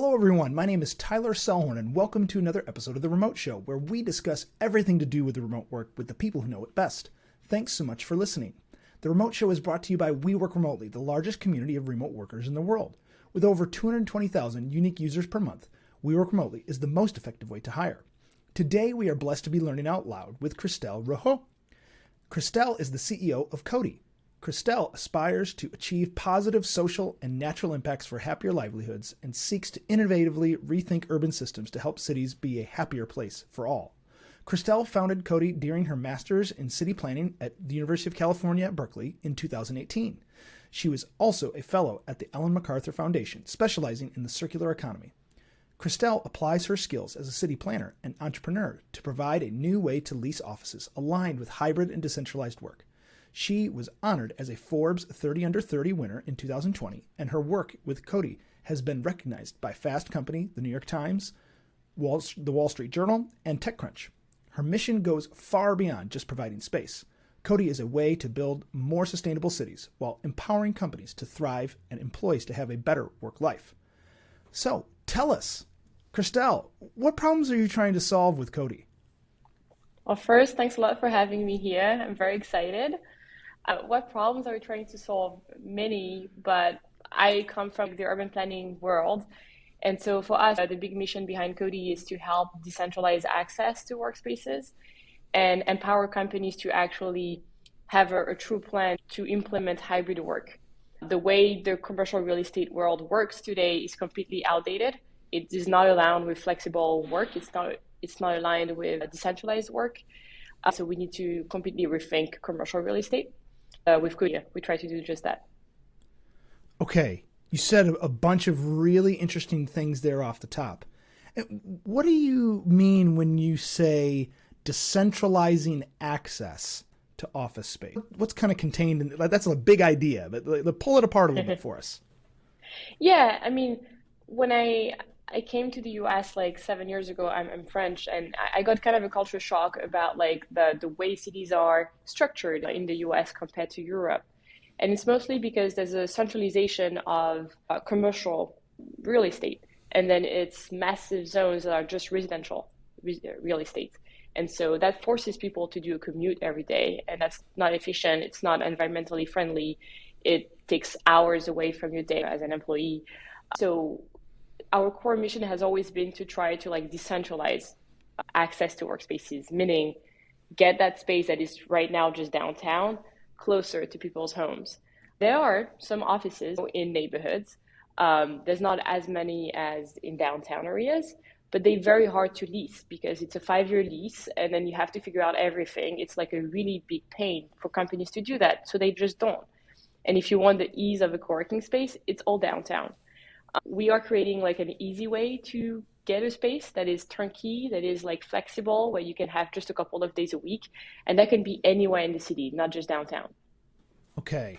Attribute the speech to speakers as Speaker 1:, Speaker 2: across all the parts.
Speaker 1: Hello everyone, my name is Tyler Selhorn and welcome to another episode of The Remote Show, where we discuss everything to do with the remote work with the people who know it best. Thanks so much for listening. The Remote Show is brought to you by We Work Remotely, the largest community of remote workers in the world. With over 220,000 unique users per month, We Work Remotely is the most effective way to hire. Today we are blessed to be learning out loud with Christelle Rohaut. Christelle is the CEO of Codi. Christelle aspires to achieve positive social and natural impacts for happier livelihoods and seeks to innovatively rethink urban systems to help cities be a happier place for all. Christelle founded Codi during her master's in city planning at the University of California at Berkeley in 2018. She was also a fellow at the Ellen MacArthur Foundation, specializing in the circular economy. Christelle applies her skills as a city planner and entrepreneur to provide a new way to lease offices aligned with hybrid and decentralized work. She was honored as a Forbes 30 Under 30 winner in 2020, and her work with Codi has been recognized by Fast Company, the New York Times, the Wall Street Journal, and TechCrunch. Her mission goes far beyond just providing space. Codi is a way to build more sustainable cities while empowering companies to thrive and employees to have a better work life. So, tell us, Christelle, what problems are you trying to solve with Codi?
Speaker 2: Well, first, thanks a lot for having me here. I'm very excited. What problems are we trying to solve? Many, but I come from the urban planning world. And so for us, the big mission behind Codi is to help decentralize access to workspaces and empower companies to actually have a true plan to implement hybrid work. The way the commercial real estate world works today is completely outdated. It is not aligned with flexible work. It's not aligned with decentralized work. So we need to completely rethink commercial real estate. With Codi, we try to do just that.
Speaker 1: Okay, you said a bunch of really interesting things there off the top. What do you mean when you say decentralizing access to office space? What's kind of contained in that's a big idea, but pull it apart a little bit for us.
Speaker 2: Yeah, I mean, when I came to the US like 7 years ago, I'm French, and I got kind of a culture shock about like the way cities are structured in the US compared to Europe. And it's mostly because there's a centralization of commercial real estate, and then it's massive zones that are just residential real estate. And so that forces people to do a commute every day, and that's not efficient. It's not environmentally friendly. It takes hours away from your day as an employee. So our core mission has always been to try to like decentralize access to workspaces, meaning get that space that is right now just downtown closer to people's homes. There are some offices in neighborhoods. There's not as many as in downtown areas, but they're very hard to lease because it's a 5-year lease and then you have to figure out everything. It's like a really big pain for companies to do that, so they just don't. And if you want the ease of a co-working space, it's all downtown. We are creating like an easy way to get a space that is turnkey, that is like flexible, where you can have just a couple of days a week, and that can be anywhere in the city, not just downtown.
Speaker 1: Okay.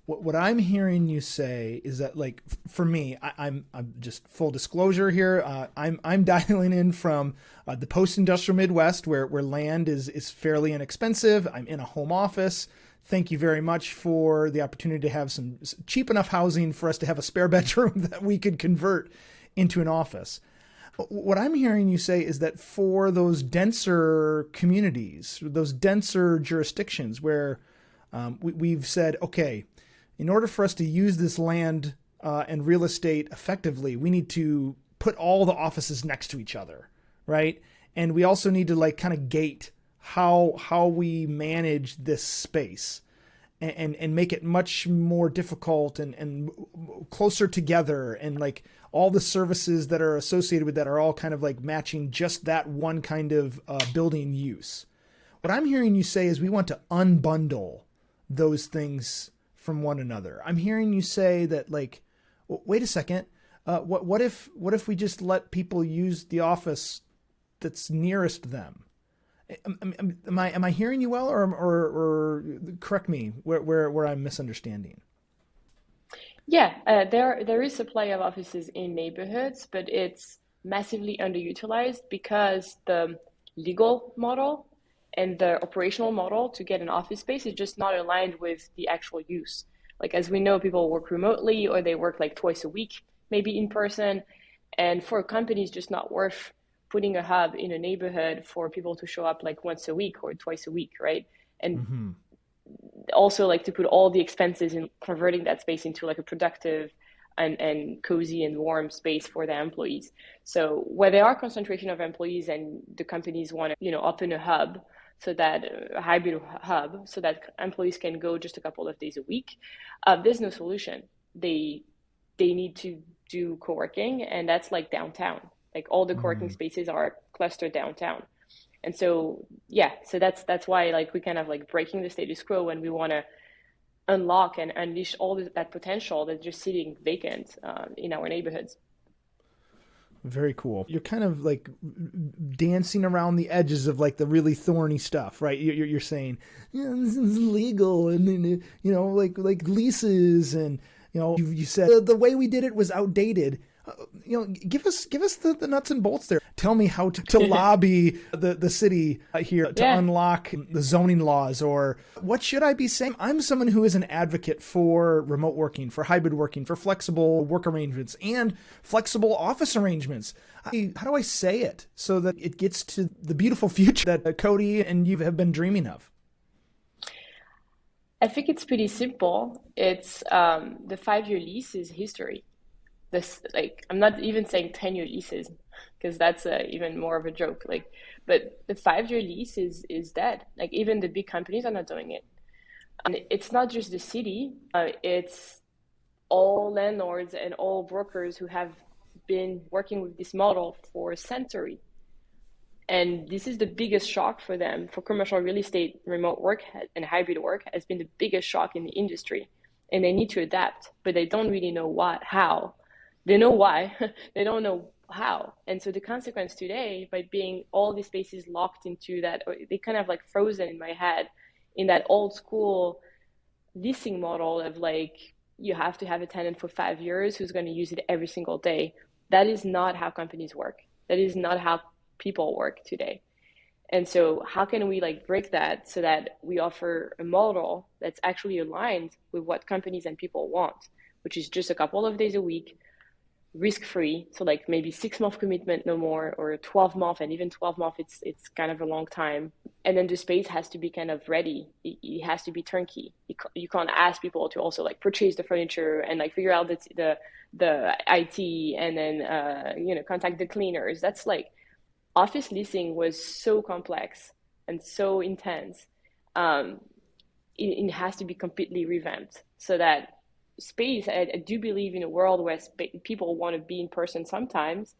Speaker 1: What I'm hearing you say is that, like, for me, I'm just full disclosure here. I'm dialing in from the post-industrial Midwest, where land is fairly inexpensive. I'm in a home office. Thank you very much for the opportunity to have some cheap enough housing for us to have a spare bedroom that we could convert into an office. What I'm hearing you say is that for those denser communities, those denser jurisdictions where we've said, okay, in order for us to use this land and real estate effectively, we need to put all the offices next to each other, right? And we also need to like kind of gate how we manage this space and make it much more difficult and closer together, and like all the services that are associated with that are all kind of like matching just that one kind of building use. What I'm hearing you say is we want to unbundle those things from one another. I'm hearing you say that, like, wait a second, what if we just let people use the office that's nearest them? Am I hearing you well, or correct me where I'm misunderstanding?
Speaker 2: Yeah, there is supply of offices in neighborhoods, but it's massively underutilized because the legal model and the operational model to get an office space is just not aligned with the actual use. Like, as we know, people work remotely or they work like twice a week maybe in person. And for a company, it's just not worth putting a hub in a neighborhood for people to show up like once a week or twice a week, right? And
Speaker 1: Mm-hmm.
Speaker 2: also like to put all the expenses in converting that space into like a productive and cozy and warm space for their employees. So where there are concentration of employees and the companies want to, open a hub, so that a hybrid hub, so that employees can go just a couple of days a week, there's no solution. They need to do co-working, and that's like downtown. Like all the co-working
Speaker 1: Mm.
Speaker 2: spaces are clustered downtown. And so yeah, so that's why like we kind of like breaking the status quo when we want to unlock and unleash all that potential that's just sitting vacant in our neighborhoods.
Speaker 1: Very cool. You're kind of like dancing around the edges of like the really thorny stuff, right? You're saying, this is legal, and like leases, and you said the way we did it was outdated. Give us the nuts and bolts there. Tell me how to lobby the city here to
Speaker 2: Yeah.
Speaker 1: unlock the zoning laws, or what should I be saying? I'm someone who is an advocate for remote working, for hybrid working, for flexible work arrangements and flexible office arrangements. How do I say it so that it gets to the beautiful future that Codi and you have been dreaming of?
Speaker 2: I think it's pretty simple. It's the 5-year lease is history. This, like, I'm not even saying 10-year leases because that's even more of a joke. Like, but the 5-year lease is dead. Like even the big companies are not doing it. And it's not just the city. It's all landlords and all brokers who have been working with this model for a century. And this is the biggest shock for them. For commercial real estate, remote work and hybrid work has been the biggest shock in the industry. And they need to adapt, but they don't really know how. They know why, they don't know how. And so the consequence today, by being all these spaces locked into that, or they kind of like frozen in my head in that old school leasing model of like, you have to have a tenant for 5 years who's going to use it every single day. That is not how companies work. That is not how people work today. And so how can we like break that so that we offer a model that's actually aligned with what companies and people want, which is just a couple of days a week, risk-free. So like maybe 6 month commitment, no more, or 12 month, and even 12 month, it's kind of a long time. And then the space has to be kind of ready. It has to be turnkey. You can't ask people to also like purchase the furniture and like figure out the IT and then contact the cleaners. That's like office leasing was so complex and so intense. It has to be completely revamped so that space, I do believe in a world where people want to be in person sometimes,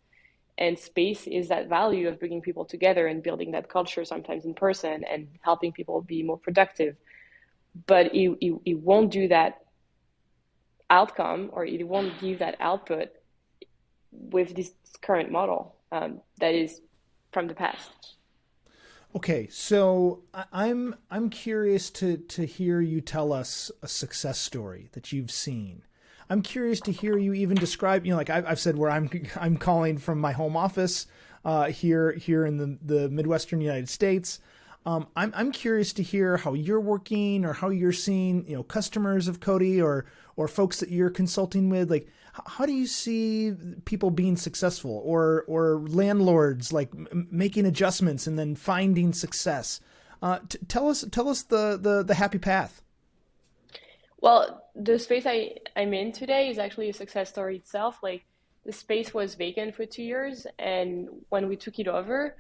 Speaker 2: and space is that value of bringing people together and building that culture sometimes in person and helping people be more productive. But it won't do that outcome, or it won't give that output with this current model that is from the past.
Speaker 1: Okay, so I'm curious to hear you tell us a success story that you've seen. I'm curious to hear you even describe, like I've said, where I'm calling from my home office here in the Midwestern United States. I'm curious to hear how you're working, or how you're seeing customers of Codi, or folks that you're consulting with. Like, how do you see people being successful, or landlords like making adjustments and then finding success? Tell us the happy path.
Speaker 2: Well, the space I'm in today is actually a success story itself. Like the space was vacant for 2 years, and when we took it over,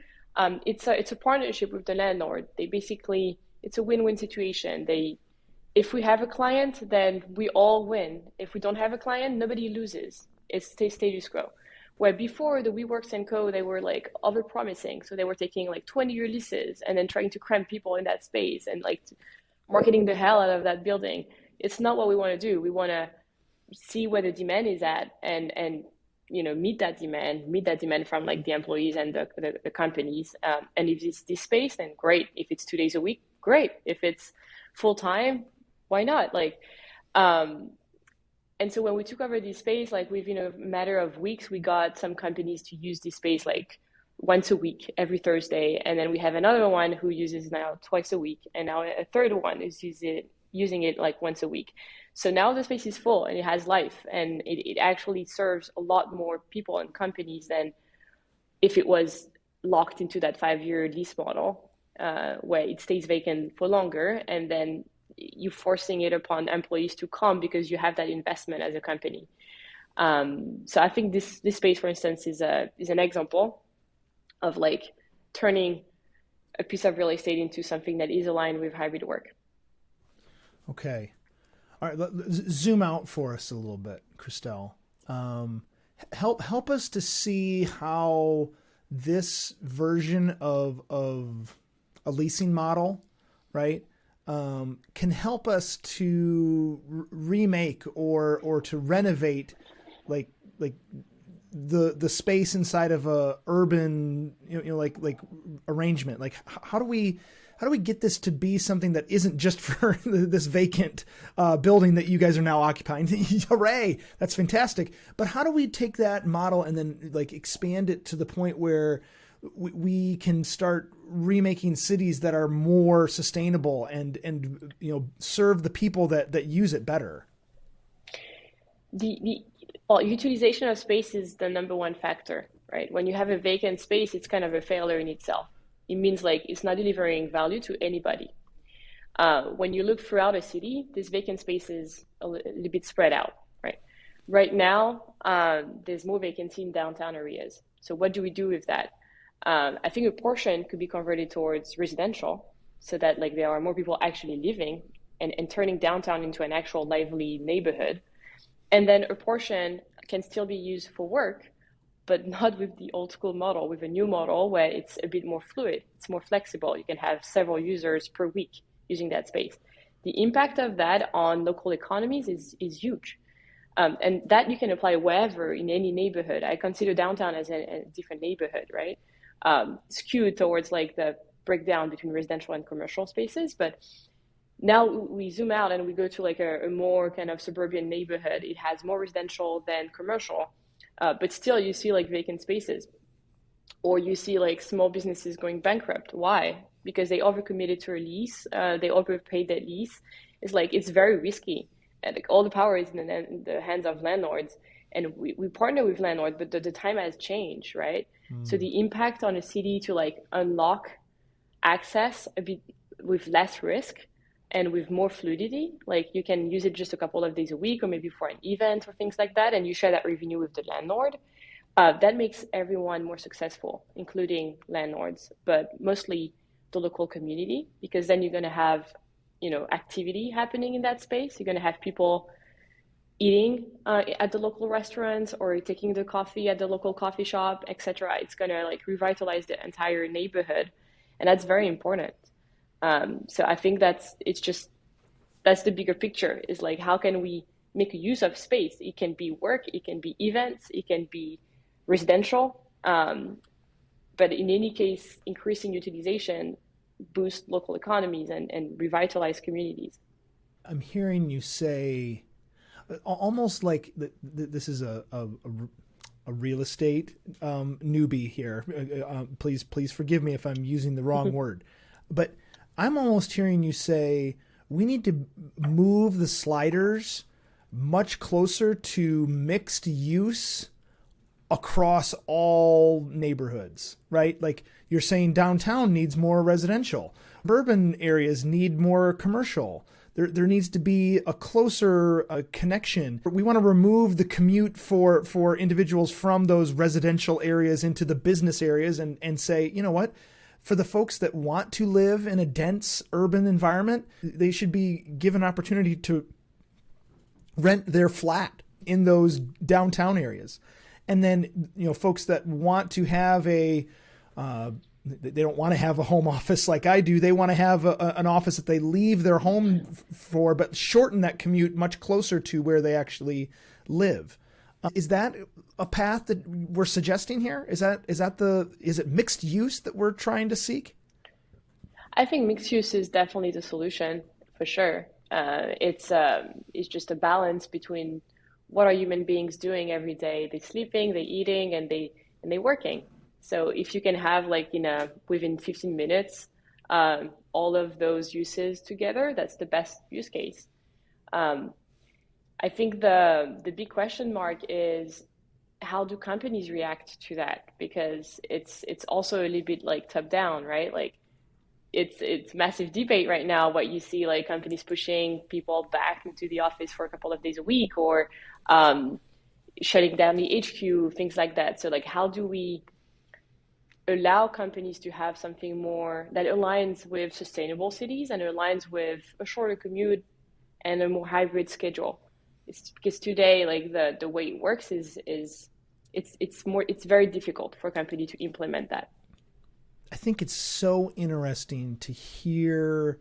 Speaker 2: it's a partnership with the landlord. It's a win-win situation. If we have a client, then we all win. If we don't have a client, nobody loses. It's status quo. Where before the WeWorks and Co, they were like over-promising, so they were taking like 20-year leases and then trying to cram people in that space and like marketing the hell out of that building. It's not what we want to do. We want to see where the demand is at, and meet that demand from like the employees and the companies. And if it's this space, then great. If it's 2 days a week, great. If it's full time, why not? Like, and so when we took over this space, like within a matter of weeks, we got some companies to use this space like once a week, every Thursday. And then we have another one who uses now twice a week. And now a third one is using it like once a week. So now the space is full and it has life, and it actually serves a lot more people and companies than if it was locked into that 5 year lease model, where it stays vacant for longer, and then you forcing it upon employees to come because you have that investment as a company. So I think this space, for instance, is an example of like turning a piece of real estate into something that is aligned with hybrid work.
Speaker 1: Okay. All right. Zoom out for us a little bit, Christelle. Help us to see how this version of a leasing model, right, can help us to remake or to renovate like the space inside of a urban like arrangement. Like how do we get this to be something that isn't just for this vacant building that you guys are now occupying? Hooray! That's fantastic. But how do we take that model and then like expand it to the point where we can start remaking cities that are more sustainable and serve the people that use it better?
Speaker 2: Well, utilization of space is the number one factor, right? When you have a vacant space, it's kind of a failure in itself. It means like it's not delivering value to anybody. When you look throughout a city, this vacant space is a little bit spread out, right? Right now, there's more vacancy in downtown areas. So what do we do with that? I think a portion could be converted towards residential, so that like there are more people actually living and turning downtown into an actual lively neighborhood. And then a portion can still be used for work, but not with the old school model, with a new model where it's a bit more fluid, it's more flexible. You can have several users per week using that space. The impact of that on local economies is huge. And that you can apply wherever in any neighborhood. I consider downtown as a different neighborhood, right? Skewed towards like the breakdown between residential and commercial spaces. But now we zoom out and we go to like a more kind of suburban neighborhood. It has more residential than commercial, but still you see like vacant spaces, or you see like small businesses going bankrupt. Why? Because they overcommitted to a lease, they overpaid that lease. It's very risky, and like, all the power is in the hands of landlords. And we partner with landlords, but the time has changed, right? So the impact on a city to like unlock access a bit with less risk and with more fluidity, like you can use it just a couple of days a week or maybe for an event or things like that, and you share that revenue with the landlord. That makes everyone more successful, including landlords, but mostly the local community, because then you're going to have, activity happening in that space. You're going to have people eating at the local restaurants or taking the coffee at the local coffee shop, etc. It's going to like revitalize the entire neighborhood, and that's very important. So I think that's the bigger picture, is like, how can we make use of space? It can be work, it can be events, it can be residential. But in any case, increasing utilization boosts local economies and revitalize communities.
Speaker 1: I'm hearing you say almost like this is a real estate newbie here. Please forgive me if I'm using the wrong word, but I'm almost hearing you say we need to move the sliders much closer to mixed use across all neighborhoods, right? Like you're saying downtown needs more residential. Urban areas need more commercial. There needs to be a closer connection. We want to remove the commute for individuals from those residential areas into the business areas and say, you know what? For the folks that want to live in a dense urban environment, they should be given opportunity to rent their flat in those downtown areas. And then, folks that want to have they don't want to have a home office like I do. They want to have an office that they leave their home for, but shorten that commute much closer to where they actually live. Is that a path that we're suggesting here? Is it mixed use that we're trying to seek?
Speaker 2: I think mixed use is definitely the solution for sure. It's just a balance between what are human beings doing every day. They're sleeping, they're eating, and they're working. So if you can have within 15 minutes all of those uses together, that's the best use case. Um, I think the big question mark is how do companies react to that? Because it's also a little bit like top down, right? Like it's massive debate right now. What you see like companies pushing people back into the office for a couple of days a week, or um, shutting down the HQ, things like that. So like, how do we allow companies to have something more that aligns with sustainable cities and aligns with a shorter commute and a more hybrid schedule? It's because today, like the way it works is it's very difficult for a company to implement that.
Speaker 1: I think it's so interesting to hear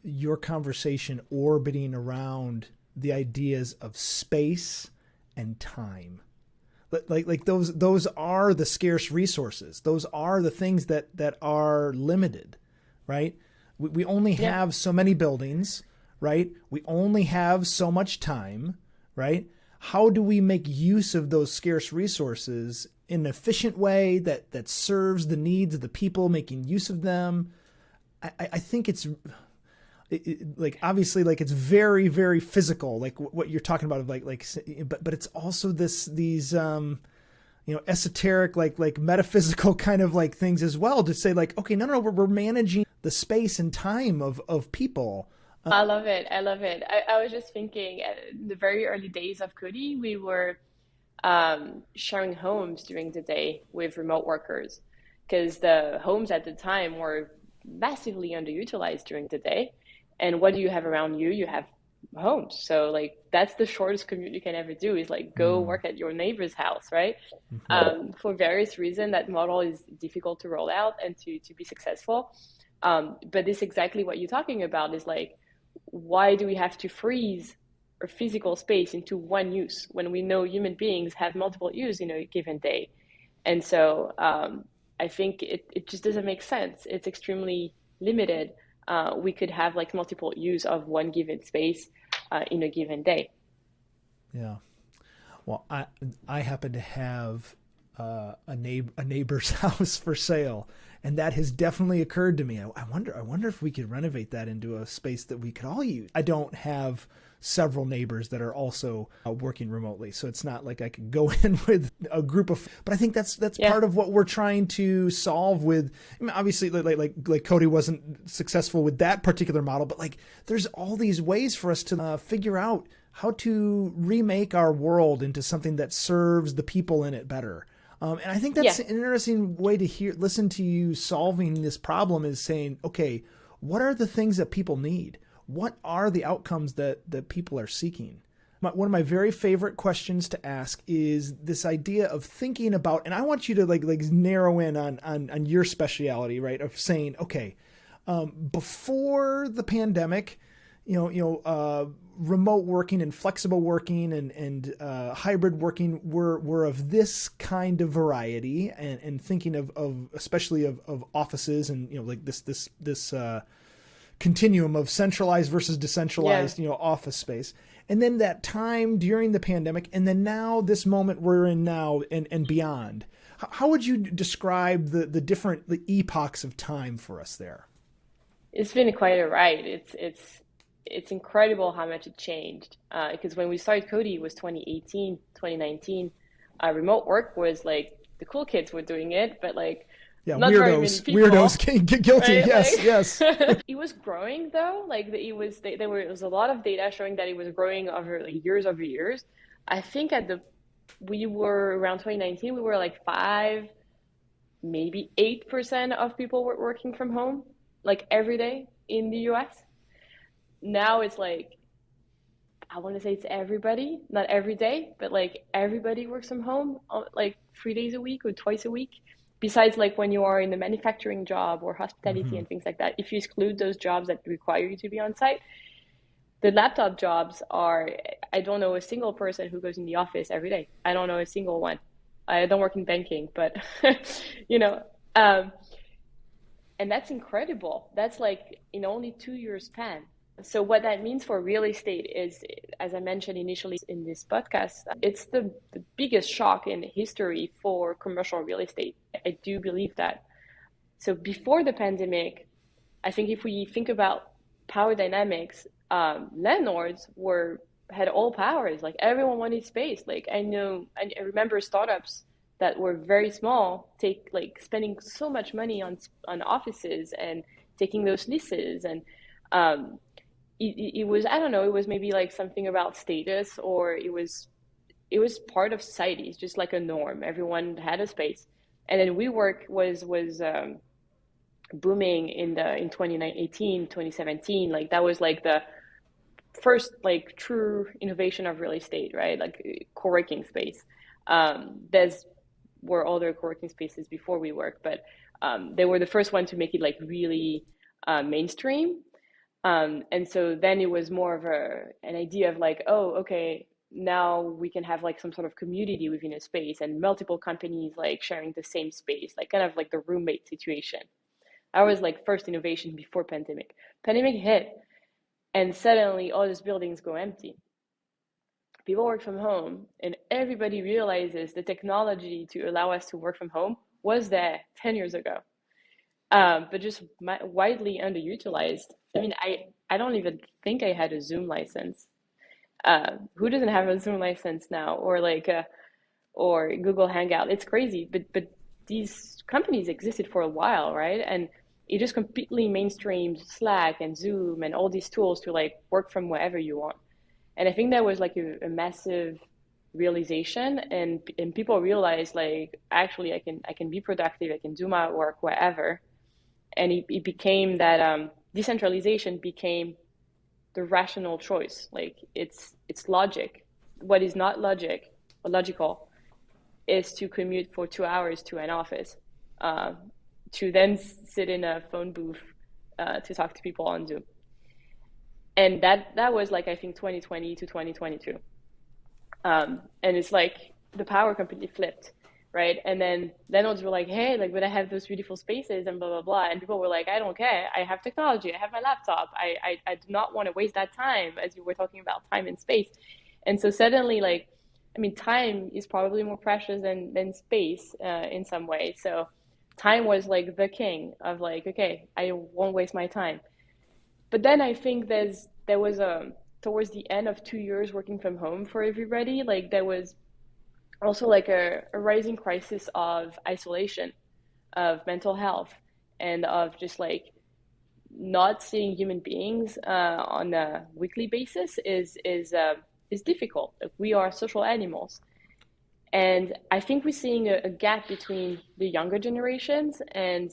Speaker 1: your conversation orbiting around the ideas of space and time. Like those are the scarce resources. Those are the things that are limited, right? We only
Speaker 2: Yeah.
Speaker 1: have so many buildings, right? We only have so much time, right? How do we make use of those scarce resources in an efficient way that serves the needs of the people making use of them? I think like obviously like it's very very physical, like what you're talking about, of like but it's also these esoteric, like metaphysical kind of like things as well, to say like, okay, no, we're managing the space and time of people.
Speaker 2: I love it. I love it. I was just thinking in the very early days of Codi, we were sharing homes during the day with remote workers because the homes at the time were massively underutilized during the day. And what do you have around you? You have homes. So like that's the shortest commute you can ever do, is like go
Speaker 1: Mm.
Speaker 2: work at your neighbor's house, right?
Speaker 1: Hmm.
Speaker 2: For various reasons, that model is difficult to roll out and to be successful. But this exactly what you're talking about is like, why do we have to freeze our physical space into one use when we know human beings have multiple use in a given day? And so I think it just doesn't make sense. It's extremely limited. We could have like multiple use of one given space in a given day.
Speaker 1: Yeah. Well, I happen to have a neighbor's house for sale, and that has definitely occurred to me. I wonder if we could renovate that into a space that we could all use. I don't have several neighbors that are also working remotely, so it's not like I could go in with a group of. But I think that's
Speaker 2: Yeah.
Speaker 1: part of what we're trying to solve with. I mean, obviously, like Codi wasn't successful with that particular model, but like there's all these ways for us to figure out how to remake our world into something that serves the people in it better. And I think that's
Speaker 2: Yeah.
Speaker 1: an interesting way to listen to you solving this problem, is saying, okay, what are the things that people need? What are the outcomes that people are seeking? One of my very favorite questions to ask is this idea of thinking about, and I want you to like narrow in on your speciality, right? Of saying, okay, before the pandemic, remote working and flexible working and hybrid working were of this kind of variety, and thinking of especially of offices, and like this continuum of centralized versus
Speaker 2: Yeah.
Speaker 1: decentralized office space. And then that time during the pandemic, and then now this moment we're in now, and beyond. How would you describe the different epochs of time for us there?
Speaker 2: It's been quite a ride. It's incredible how much it changed. Because when we started Cody, it was 2018, 2019. Remote work was like the cool kids were doing it, but like
Speaker 1: Yeah,
Speaker 2: not very many
Speaker 1: weirdos
Speaker 2: people,
Speaker 1: get guilty.
Speaker 2: right?
Speaker 1: Yes,
Speaker 2: Like
Speaker 1: yes.
Speaker 2: it was growing though. Like there was a lot of data showing that it was growing over like years over years. I think at the we were around 2019, we were like 5, maybe 8% of people were working from home, like every day in the US. Now it's like, I want to say it's everybody, not every day, but like everybody works from home like 3 days a week or twice a week. Besides, like when you are in a manufacturing job or hospitality
Speaker 1: Hmm.
Speaker 2: and things like that, if you exclude those jobs that require you to be on site, the laptop jobs are, I don't know a single person who goes in the office every day. I don't know a single one. I don't work in banking, but you know, um, and that's incredible. That's like in only 2 years span. So what that means for real estate is, as I mentioned initially in this podcast, it's the biggest shock in history for commercial real estate. I do believe that. So before the pandemic, I think if we think about power dynamics, landlords had all powers. Like everyone wanted space. Like I remember startups that were very small take like spending so much money on offices and taking those leases, and um, it was, I don't know, it was maybe like something about status, or it was part of society. It's just like a norm. Everyone had a space, and then WeWork was booming in 2018, 2017. Like that was like the first like true innovation of real estate, right? Like co-working space. There's were other co-working spaces before WeWork, but they were the first one to make it like really mainstream. And so then it was more of an idea of like, oh, okay, now we can have like some sort of community within a space and multiple companies like sharing the same space, like kind of like the roommate situation. That was like first innovation before pandemic. Pandemic hit, and suddenly all these buildings go empty. People work from home, and everybody realizes the technology to allow us to work from home was there 10 years ago, but just widely underutilized. I mean, I don't even think I had a Zoom license. Who doesn't have a Zoom license now, or Google Hangout? It's crazy, but these companies existed for a while, right? And it just completely mainstreamed Slack and Zoom and all these tools to like work from wherever you want. And I think that was like a massive realization, and people realized like actually I can be productive, I can do my work wherever, and it became that decentralization became the rational choice. Like it's logic. What is not logic or logical is to commute for 2 hours to an office, uh, to then sit in a phone booth to talk to people on Zoom. And that was like I think 2020 to 2022. And it's like the power completely flipped, right? And then landlords were like, hey, like, but I have those beautiful spaces and blah blah blah. And people were like, I don't care. I have technology. I have my laptop. I do not want to waste that time, as you were talking about time and space. And so suddenly, like, I mean, time is probably more precious than space in some way. So time was like the king of like, okay, I won't waste my time. But then I think there was a towards the end of 2 years working from home for everybody, like there was also like a rising crisis of isolation, of mental health, and of just like not seeing human beings on a weekly basis is difficult. Like, we are social animals, and I think we're seeing a gap between the younger generations and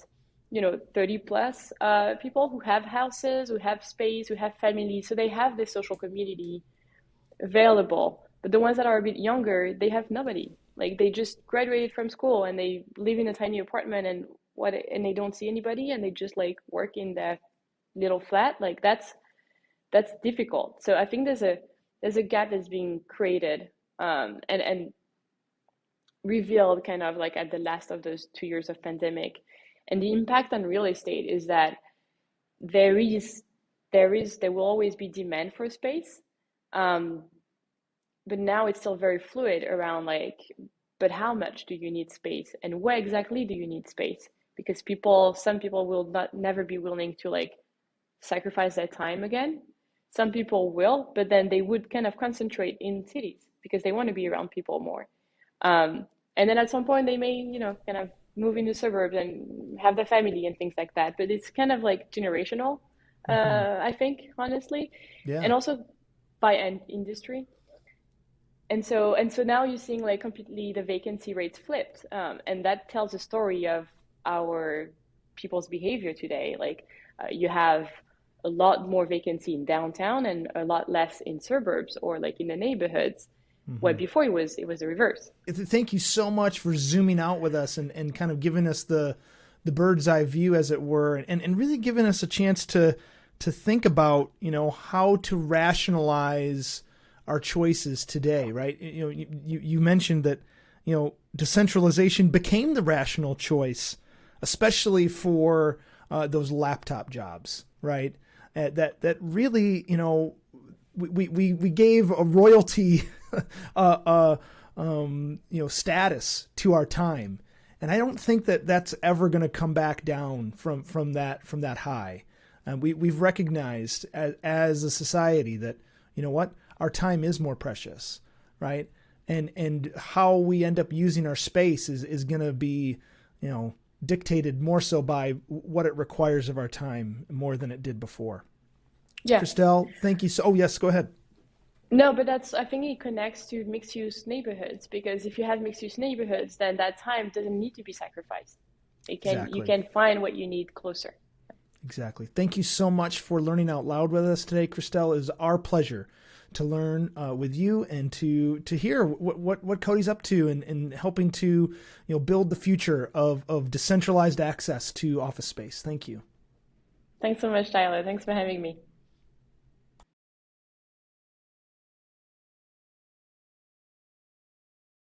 Speaker 2: 30 plus people who have houses, who have space, who have families, so they have this social community available. But the ones that are a bit younger, they have nobody. Like they just graduated from school and they live in a tiny apartment, and they don't see anybody, and they just like work in their little flat. Like that's difficult. So I think there's a gap that's being created, and revealed kind of like at the last of those 2 years of pandemic. And the impact on real estate is that there is there will always be demand for space, um, but now it's still very fluid around like, but how much do you need space, and where exactly do you need space? Because some people will not never be willing to like sacrifice their time again. Some people will, but then they would kind of concentrate in cities because they want to be around people more. And then at some point they may, kind of move into suburbs and have their family and things like that. But it's kind of like generational,
Speaker 1: Mm-hmm.
Speaker 2: I think, honestly,
Speaker 1: Yeah.
Speaker 2: and also by an industry. And so now you're seeing like completely the vacancy rates flipped, and that tells a story of our people's behavior today. Like you have a lot more vacancy in downtown and a lot less in suburbs or like in the neighborhoods, where
Speaker 1: Mm-hmm.
Speaker 2: before it was the reverse.
Speaker 1: Thank you so much for zooming out with us and kind of giving us the bird's eye view, as it were, and really giving us a chance to think about, how to rationalize our choices today, right? You mentioned that, decentralization became the rational choice, especially for those laptop jobs, right? That really, we gave a royalty, status to our time, and I don't think that that's ever going to come back down from that high. We've recognized as a society that, you know what, our time is more precious, right? And how we end up using our space is going to be, you know, dictated more so by what it requires of our time more than it did before.
Speaker 2: Yeah.
Speaker 1: Christelle, thank you. Oh, yes, go ahead.
Speaker 2: No, but I think it connects to mixed use neighborhoods, because if you have mixed use neighborhoods, then that time doesn't need to be sacrificed. You
Speaker 1: Exactly.
Speaker 2: can find what you need closer.
Speaker 1: Exactly. Thank you so much for learning out loud with us today, Christelle. It is our pleasure to learn with you and to hear what Codi's up to and helping to, you know, build the future of decentralized access to office space. Thank you.
Speaker 2: Thanks so much, Tyler. Thanks for having me.